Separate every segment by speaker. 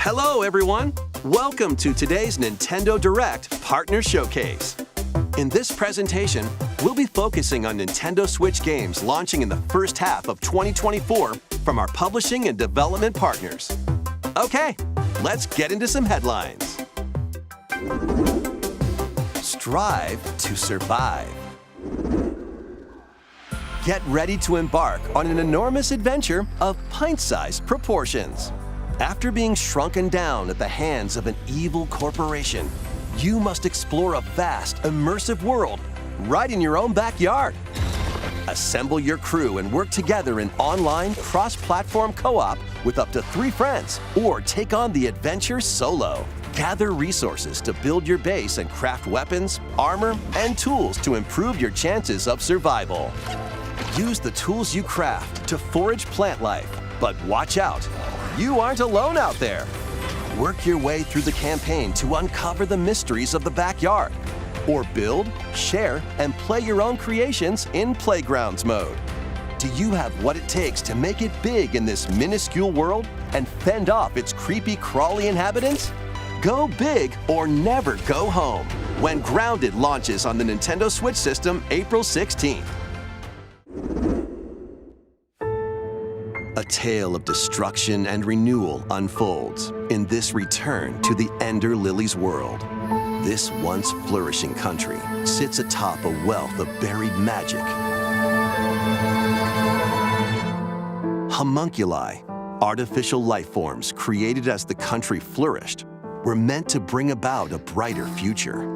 Speaker 1: Hello, everyone. Welcome to today's Nintendo Direct Partner Showcase. In this presentation, we'll be focusing on Nintendo Switch games launching in the first half of 2024 from our publishing and development partners. Okay, let's get into some headlines. Strive to survive. Get ready to embark on an enormous adventure of pint-sized proportions. After being shrunken down at the hands of an evil corporation, you must explore a vast, immersive world right in your own backyard. Assemble your crew and work together in online, cross-platform co-op with up to 3 friends, or take on the adventure solo. Gather resources to build your base and craft weapons, armor, and tools to improve your chances of survival. Use the tools you craft to forage plant life, but watch out, you aren't alone out there. Work your way through the campaign to uncover the mysteries of the backyard, or build, share, and play your own creations in Playgrounds mode. Do you have what it takes to make it big in this minuscule world and fend off its creepy, crawly inhabitants? Go big or never go home when Grounded launches on the Nintendo Switch system April 16th. A tale of destruction and renewal unfolds in this return to the Ender Lilies world. This once flourishing country sits atop a wealth of buried magic. Homunculi, artificial life forms created as the country flourished, were meant to bring about a brighter future.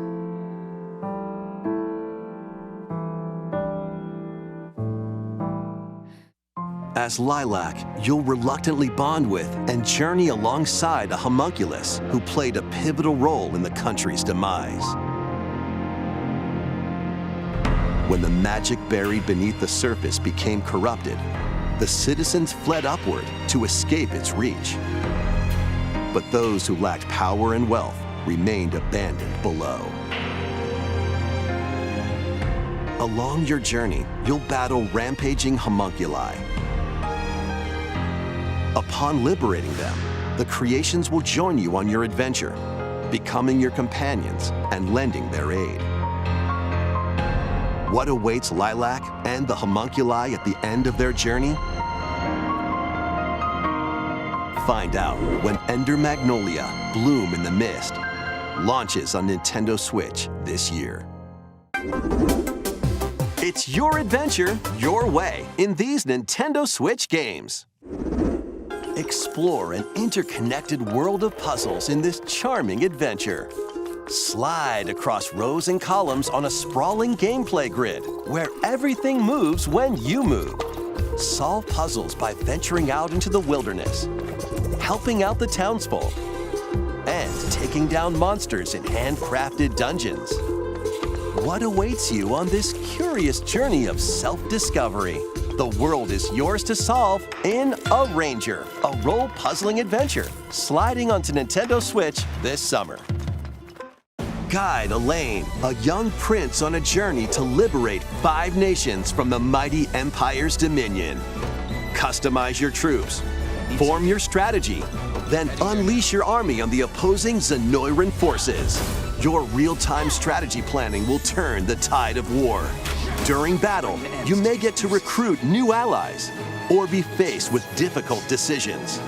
Speaker 1: As Lilac, you'll reluctantly bond with and journey alongside a homunculus who played a pivotal role in the country's demise. When the magic buried beneath the surface became corrupted, the citizens fled upward to escape its reach. But those who lacked power and wealth remained abandoned below. Along your journey, you'll battle rampaging homunculi. Upon liberating them, the creations will join you on your adventure, becoming your companions and lending their aid. What awaits Lilac and the homunculi at the end of their journey? Find out when Ender Magnolia Bloom in the Mist launches on Nintendo Switch this year. It's your adventure, your way in these Nintendo Switch games. Explore an interconnected world of puzzles in this charming adventure. Slide across rows and columns on a sprawling gameplay grid where everything moves when you move. Solve puzzles by venturing out into the wilderness, helping out the townsfolk, and taking down monsters in handcrafted dungeons. What awaits you on this curious journey of self-discovery? The world is yours to solve in A Ranger, a role-puzzling adventure, sliding onto Nintendo Switch this summer. Guide Elaine, a young prince on a journey to liberate 5 nations from the mighty Empire's dominion. Customize your troops, form your strategy, then unleash your army on the opposing Zenoiran forces. Your real-time strategy planning will turn the tide of war. During battle, you may get to recruit new allies or be faced with difficult decisions.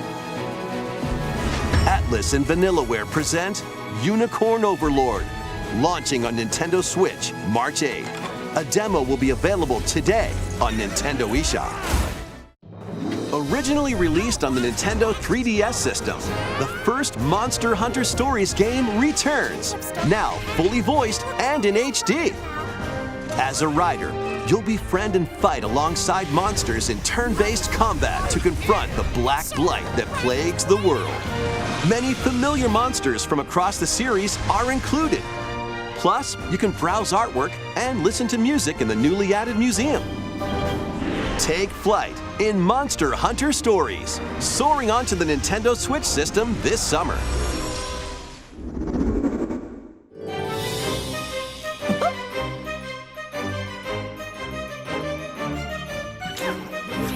Speaker 1: Atlus and Vanillaware present Unicorn Overlord, launching on Nintendo Switch March 8th. A demo will be available today on Nintendo eShop. Originally released on the Nintendo 3DS system, the first Monster Hunter Stories game returns, now fully voiced and in HD. As a rider, you'll befriend and fight alongside monsters in turn-based combat to confront the Black Blight that plagues the world. Many familiar monsters from across the series are included. Plus, you can browse artwork and listen to music in the newly added museum. Take flight in Monster Hunter Stories, soaring onto the Nintendo Switch system this summer.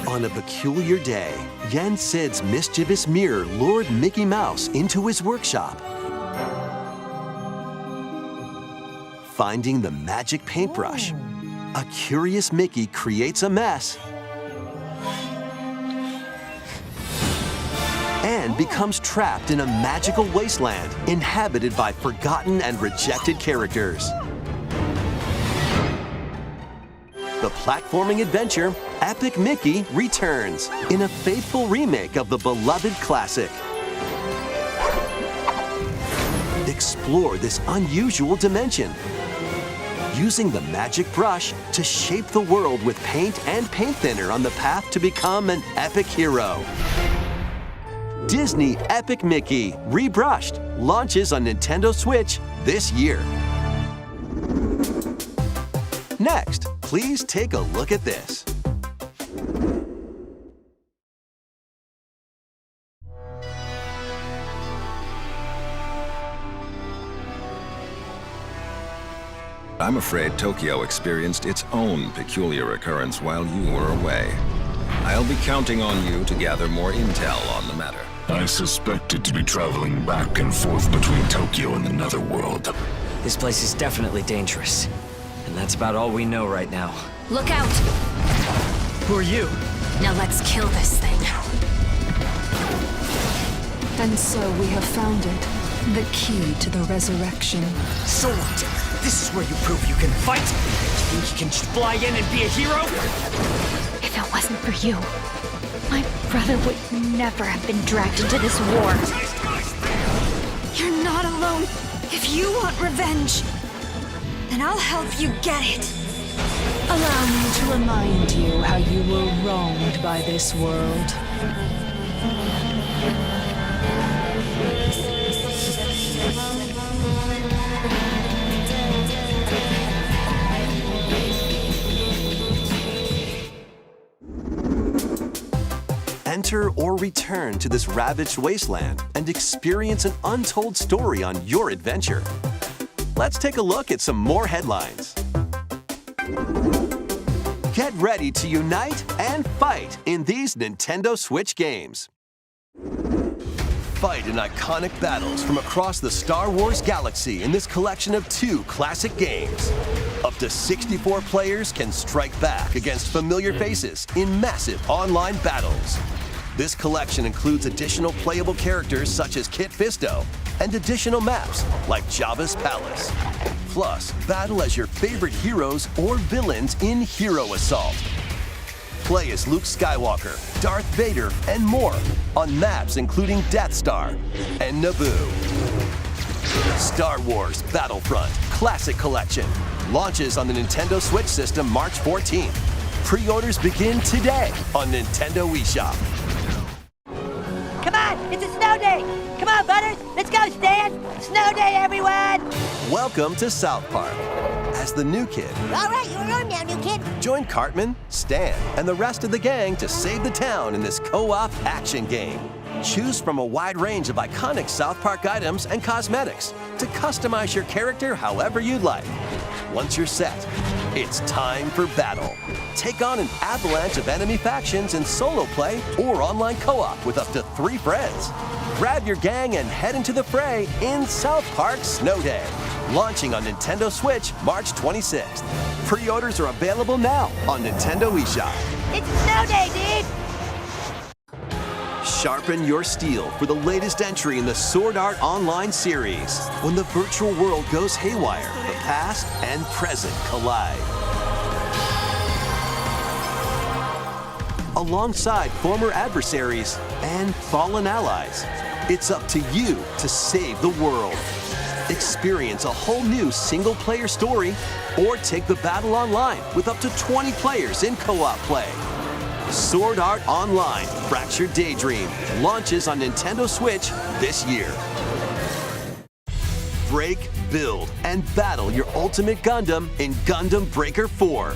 Speaker 1: On On a peculiar day, Yen Sid's mischievous mirror lured Mickey Mouse into his workshop. Finding the magic paintbrush, a curious Mickey creates a mess and becomes trapped in a magical wasteland inhabited by forgotten and rejected characters. The platforming adventure Epic Mickey returns in a faithful remake of the beloved classic. Explore this unusual dimension, using the magic brush to shape the world with paint and paint thinner on the path to become an epic hero. Disney Epic Mickey Rebrushed launches on Nintendo Switch this year. Next, please take a look at this.
Speaker 2: I'm afraid Tokyo experienced its own peculiar occurrence while you were away. I'll be counting on you to gather more intel on the matter.
Speaker 3: I suspected to be traveling back and forth between Tokyo and the Netherworld.
Speaker 4: This place is definitely dangerous. And that's about all we know right now.
Speaker 5: Look out!
Speaker 4: Who are you?
Speaker 5: Now let's kill this thing.
Speaker 6: And so we have found it. The key to the resurrection.
Speaker 4: So what? This is where you prove you can fight? You think you can just fly in and be a hero?
Speaker 5: If it wasn't for you, my brother would never have been dragged into this war. You're not alone. If you want revenge, then I'll help you get it.
Speaker 6: Allow me to remind you how you were wronged by this world.
Speaker 1: Enter or return to this ravaged wasteland and experience an untold story on your adventure. Let's take a look at some more headlines. Get ready to unite and fight in these Nintendo Switch games. Fight in iconic battles from across the Star Wars galaxy in this collection of 2 classic games. Up to 64 players can strike back against familiar faces in massive online battles. This collection includes additional playable characters such as Kit Fisto and additional maps like Jabba's Palace. Plus, battle as your favorite heroes or villains in Hero Assault. Play as Luke Skywalker, Darth Vader, and more on maps including Death Star and Naboo. Star Wars Battlefront Classic Collection launches on the Nintendo Switch system March 14th. Pre-orders begin today on Nintendo eShop.
Speaker 7: Come on, it's a snow day! Come on, Butters, let's go, Stan! Snow day, everyone!
Speaker 1: Welcome to South Park. As the new kid,
Speaker 7: All right, you're on now, new kid.
Speaker 1: join Cartman, Stan, and the rest of the gang to save the town in this co-op action game. Choose from a wide range of iconic South Park items and cosmetics to customize your character however you'd like. Once you're set, it's time for battle. Take on an avalanche of enemy factions in solo play or online co-op with up to 3 friends. Grab your gang and head into the fray in South Park Snow Day, launching on Nintendo Switch March 26th. Pre-orders are available now on Nintendo eShop.
Speaker 7: It's a snow day, dude!
Speaker 1: Sharpen your steel for the latest entry in the Sword Art Online series. When the virtual world goes haywire, the past and present collide. Alongside former adversaries and fallen allies, it's up to you to save the world. Experience a whole new single-player story or take the battle online with up to 20 players in co-op play. Sword Art Online Fractured Daydream launches on Nintendo Switch this year. Break, build, and battle your ultimate Gundam in Gundam Breaker 4.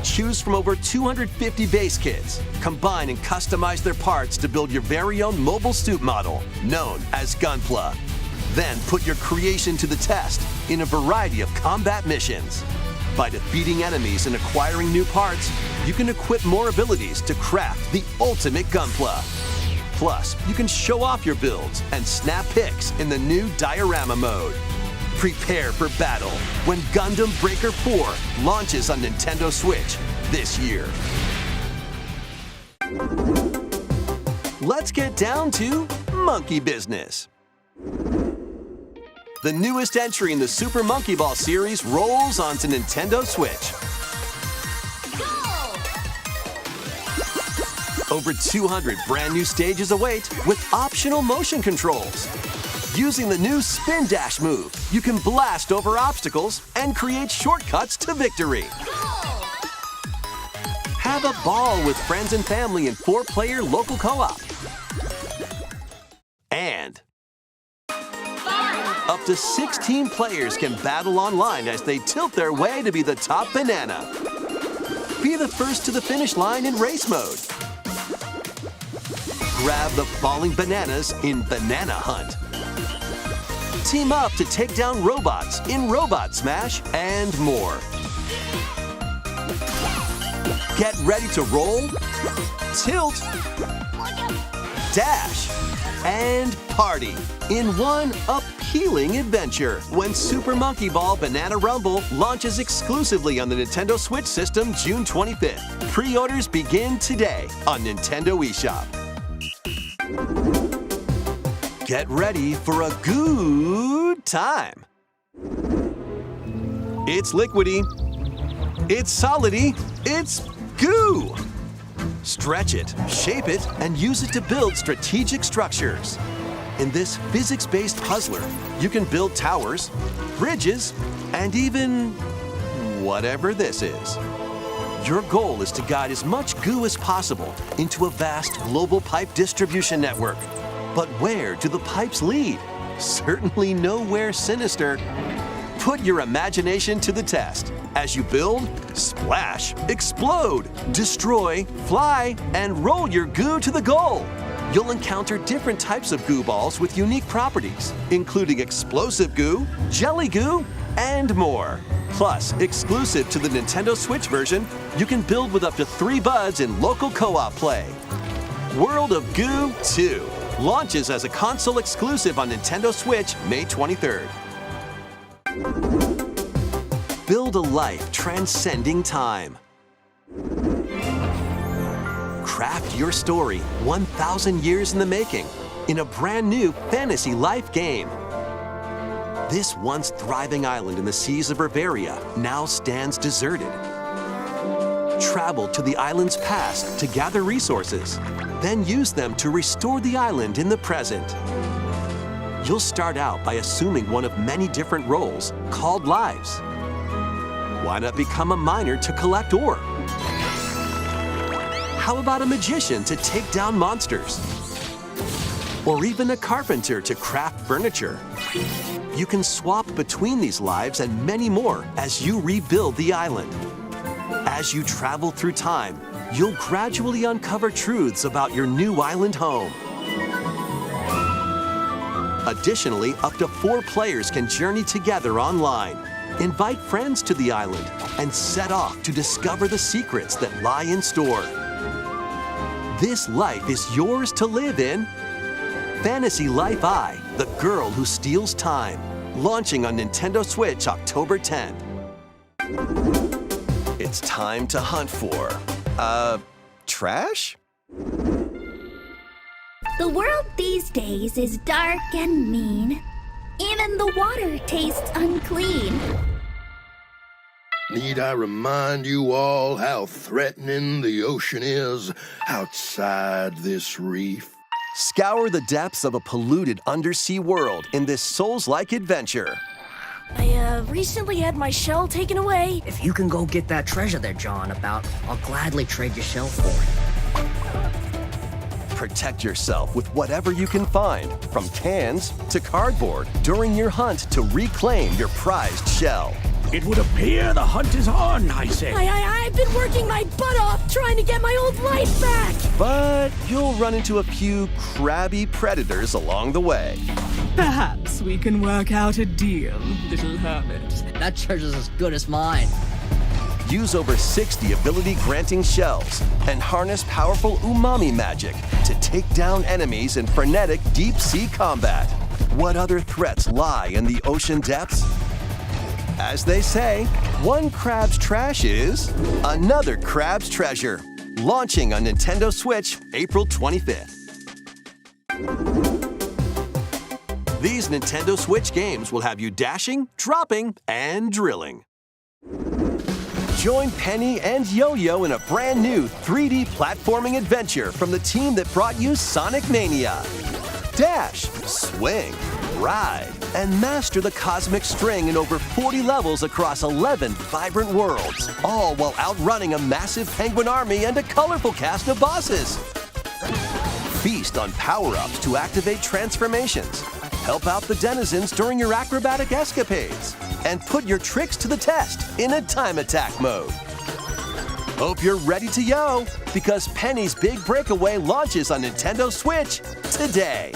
Speaker 1: Choose from over 250 base kits. Combine and customize their parts to build your very own mobile suit model, known as Gunpla. Then put your creation to the test in a variety of combat missions. By defeating enemies and acquiring new parts, you can equip more abilities to craft the ultimate Gunpla. Plus, you can show off your builds and snap pics in the new Diorama mode. Prepare for battle when Gundam Breaker 4 launches on Nintendo Switch this year. Let's get down to monkey business. The newest entry in the Super Monkey Ball series rolls onto Nintendo Switch. Over 200 brand new stages await with optional motion controls. Using the new Spin Dash move, you can blast over obstacles and create shortcuts to victory. Have a ball with friends and family in 4-player local co-op. And up to 16 players can battle online as they tilt their way to be the top banana. Be the first to the finish line in race mode. Grab the falling bananas in Banana Hunt. Team up to take down robots in Robot Smash and more. Get ready to roll, tilt, dash, and party in one appealing adventure when Super Monkey Ball Banana Rumble launches exclusively on the Nintendo Switch system June 25th. Pre-orders begin today on Nintendo eShop. Get ready for a good time. It's liquidy, it's solidy, it's goo. Stretch it, shape it, and use it to build strategic structures. In this physics-based puzzler, you can build towers, bridges, and even whatever this is. Your goal is to guide as much goo as possible into a vast global pipe distribution network. But where do the pipes lead? Certainly nowhere sinister. Put your imagination to the test as you build, splash, explode, destroy, fly, and roll your goo to the goal. You'll encounter different types of goo balls with unique properties, including explosive goo, jelly goo, and more. Plus, exclusive to the Nintendo Switch version, you can build with up to 3 buds in local co-op play. World of Goo 2 launches as a console exclusive on Nintendo Switch May 23rd. Build a life transcending time. Craft your story 1,000 years in the making in a brand new fantasy life game. This once thriving island in the seas of Bavaria now stands deserted. Travel to the island's past to gather resources, then use them to restore the island in the present. You'll start out by assuming one of many different roles called lives. Why not become a miner to collect ore? How about a magician to take down monsters? Or even a carpenter to craft furniture? You can swap between these lives and many more as you rebuild the island. As you travel through time, you'll gradually uncover truths about your new island home. Additionally, up to 4 players can journey together online. Invite friends to the island and set off to discover the secrets that lie in store. This life is yours to live in. Fantasy Life I, the Girl Who Steals Time, launching on Nintendo Switch October 10th. It's time to hunt for, trash?
Speaker 8: The world these days is dark and mean. Even the water tastes unclean.
Speaker 9: Need I remind you all how threatening the ocean is outside this reef?
Speaker 1: Scour the depths of a polluted undersea world in this Souls-like adventure.
Speaker 10: I recently had my shell taken away.
Speaker 4: If you can go get that treasure they're jawing about, I'll gladly trade your shell for it.
Speaker 1: Protect yourself with whatever you can find, from cans to cardboard, during your hunt to reclaim your prized shell.
Speaker 11: It would appear the hunt is on, I say.
Speaker 10: I've been working my butt off trying to get my old life back.
Speaker 1: But you'll run into a few crabby predators along the way.
Speaker 6: Perhaps we can work out a deal, little hermit.
Speaker 4: That treasure's as good as mine.
Speaker 1: Use over 60 ability-granting shells and harness powerful umami magic to take down enemies in frenetic deep-sea combat. What other threats lie in the ocean depths? As they say, one crab's trash is another crab's treasure. Launching on Nintendo Switch April 25th. These Nintendo Switch games will have you dashing, dropping, and drilling. Join Penny and Yo-Yo in a brand new 3D platforming adventure from the team that brought you Sonic Mania. Dash, swing, ride, and master the cosmic string in over 40 levels across 11 vibrant worlds, all while outrunning a massive penguin army and a colorful cast of bosses. Feast on power-ups to activate transformations, help out the denizens during your acrobatic escapades, and put your tricks to the test in a time attack mode. Hope you're ready to yo, because Penny's Big Breakaway launches on Nintendo Switch today.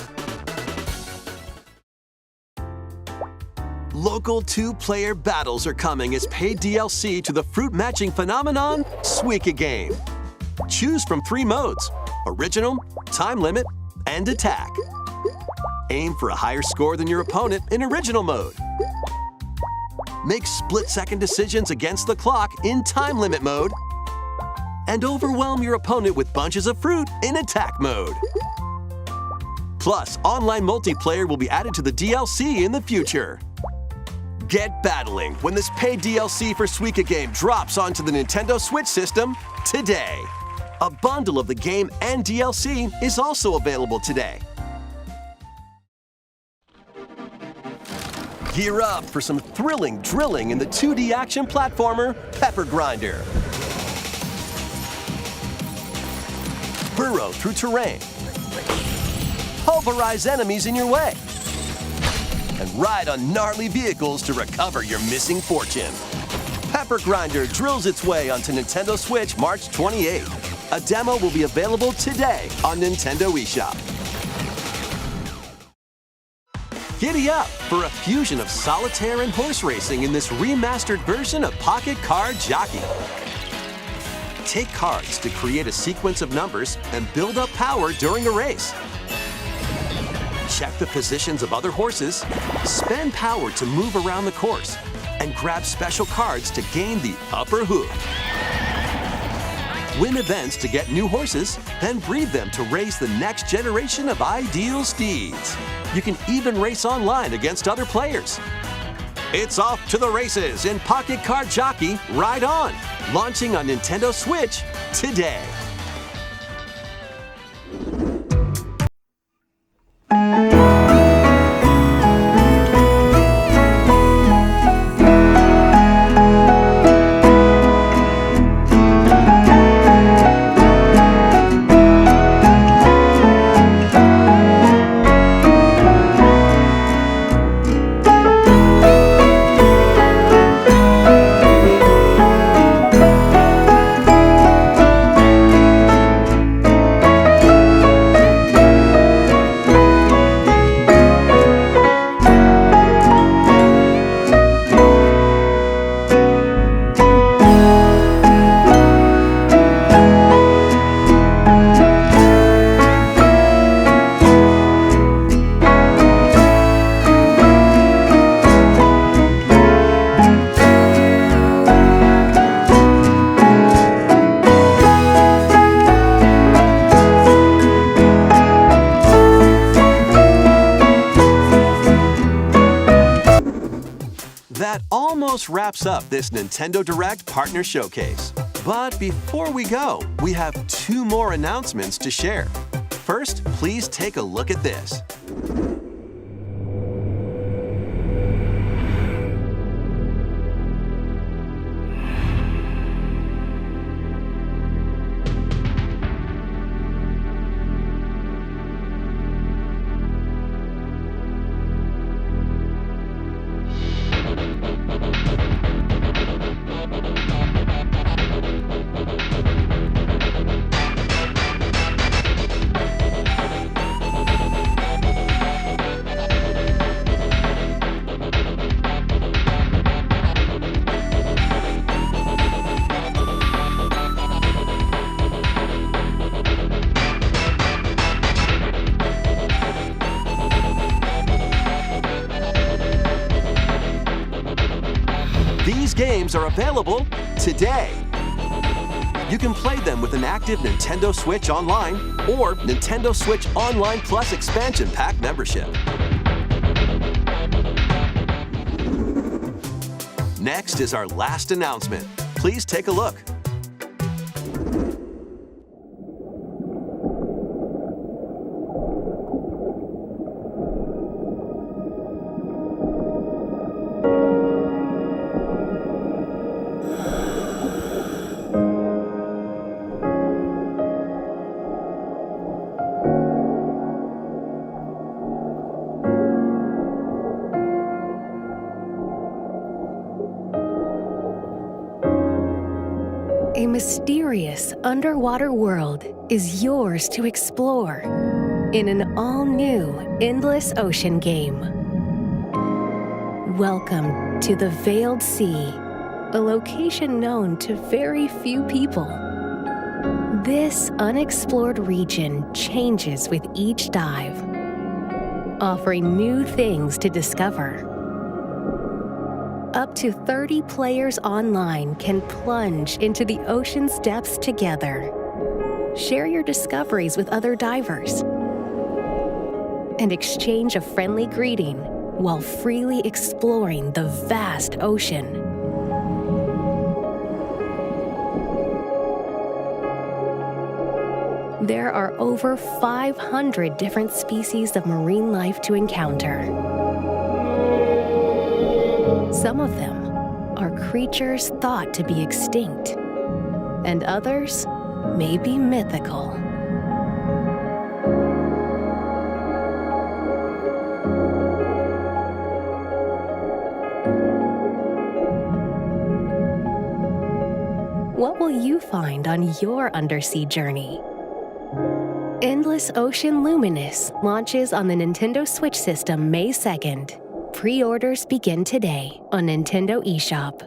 Speaker 1: Local 2-player battles are coming as paid DLC to the fruit matching phenomenon, Suika Game. Choose from 3 modes: Original, Time Limit, and Attack. Aim for a higher score than your opponent in Original mode. Make split-second decisions against the clock in Time Limit mode. And overwhelm your opponent with bunches of fruit in Attack mode. Plus, online multiplayer will be added to the DLC in the future. Get battling when this paid DLC for Suika Game drops onto the Nintendo Switch system today. A bundle of the game and DLC is also available today. Gear up for some thrilling drilling in the 2D action platformer, Pepper Grinder. Burrow through terrain. Pulverize enemies in your way. And ride on gnarly vehicles to recover your missing fortune. Pepper Grinder drills its way onto Nintendo Switch March 28th. A demo will be available today on Nintendo eShop. Giddy up for a fusion of solitaire and horse racing in this remastered version of Pocket Card Jockey. Take cards to create a sequence of numbers and build up power during a race. Check the positions of other horses, spend power to move around the course, and grab special cards to gain the upper hoof. Win events to get new horses, then breed them to raise the next generation of ideal steeds. You can even race online against other players. It's off to the races in Pocket Card Jockey Ride On, launching on Nintendo Switch today. That almost wraps up this Nintendo Direct Partner Showcase. But before we go, we have 2 more announcements to share. First, please take a look at this. These games are available today. You can play them with an active Nintendo Switch Online or Nintendo Switch Online Plus Expansion Pack membership. Next is our last announcement. Please take a look.
Speaker 6: A mysterious underwater world is yours to explore in an all-new Endless Ocean game. Welcome to the Veiled Sea, a location known to very few people. This unexplored region changes with each dive, offering new things to discover. Up to 30 players online can plunge into the ocean's depths together. Share your discoveries with other divers and exchange a friendly greeting while freely exploring the vast ocean. There are over 500 different species of marine life to encounter. Some of them are creatures thought to be extinct, and others may be mythical. What will you find on your undersea journey? Endless Ocean Luminous launches on the Nintendo Switch system May 2nd. Pre-orders begin today on Nintendo eShop.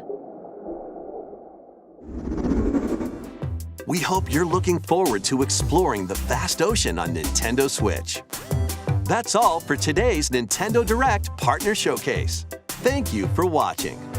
Speaker 1: We hope you're looking forward to exploring the vast ocean on Nintendo Switch. That's all for today's Nintendo Direct Partner Showcase. Thank you for watching.